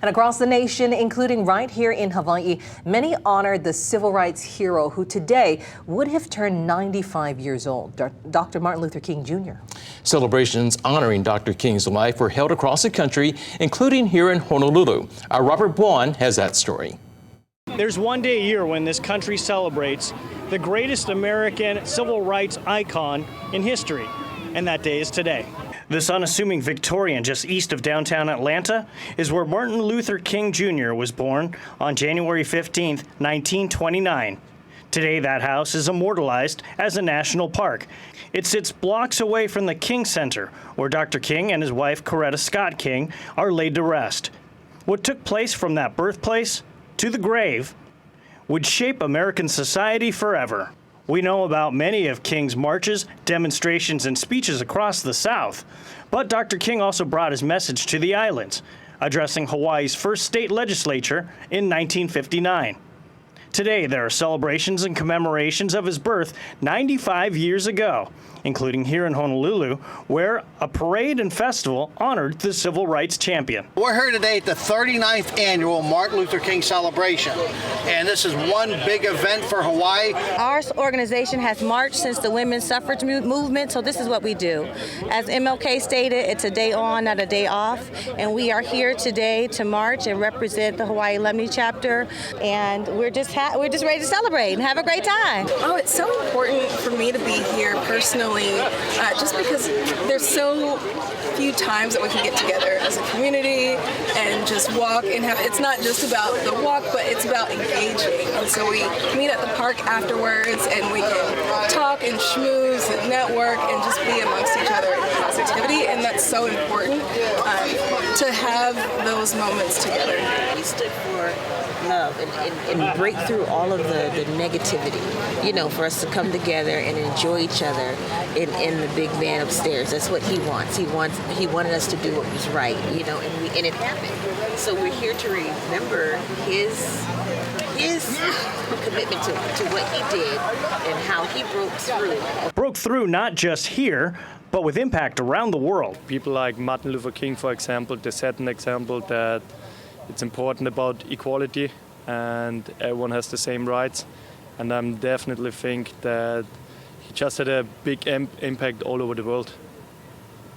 And across the nation, including right here in Hawaii, many honored the civil rights hero who today would have turned 95 years old, Dr. Martin Luther King Jr. Celebrations honoring Dr. King's life were held across the country, including here in Honolulu. Our Robert Buon has that story. There's one day a year when this country celebrates the greatest American civil rights icon in history, and that day is today. This unassuming Victorian just east of downtown Atlanta is where Martin Luther King Jr. was born on January 15, 1929. Today, that house is immortalized as a national park. It sits blocks away from the King Center, where Dr. King and his wife, Coretta Scott King, are laid to rest. What took place from that birthplace to the grave would shape American society forever. We know about many of King's marches, demonstrations, and speeches across the South. But Dr. King also brought his message to the islands, addressing Hawaii's first state legislature in 1959. Today, there are celebrations and commemorations of his birth 95 years ago, including here in Honolulu, where a parade and festival honored the civil rights champion. We're here today at the 39th annual Martin Luther King celebration, and this is one big event for Hawaii. Our organization has marched since the women's suffrage movement, so this is what we do. As MLK stated, it's a day on, not a day off, and we are here today to march and represent the Hawaii Alumni Chapter, and we're just ready to celebrate and have a great time. Oh, it's so important for me to be here personally, just because there's so few times that we can get together as a community and just walk and have, it's not just about the walk, but it's about engaging. And so we meet at the park afterwards and we can talk and schmooze and network and just be amongst each other in positivity, and that's so important to have those moments together. We stood for love and break through all of the negativity, you know, for us to come together and enjoy each other in the big van upstairs. That's what he wants. He wanted us to do what was right, you know, and it happened. So we're here to remember his commitment to what he did and how he broke through. Broke through not just here, but with impact around the world. People like Martin Luther King, for example, they set an example that it's important about equality and everyone has the same rights. And I definitely think that he just had a big impact all over the world.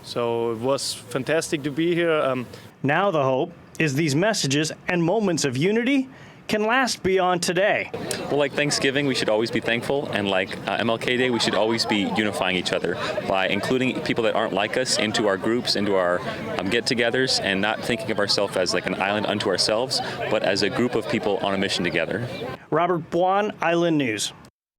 So it was fantastic to be here. Now the hope is these messages and moments of unity can last beyond today. Well, like Thanksgiving, we should always be thankful, and like MLK Day, we should always be unifying each other by including people that aren't like us into our groups, into our get-togethers, and not thinking of ourselves as like an island unto ourselves, but as a group of people on a mission together. Robert Buon, Island News.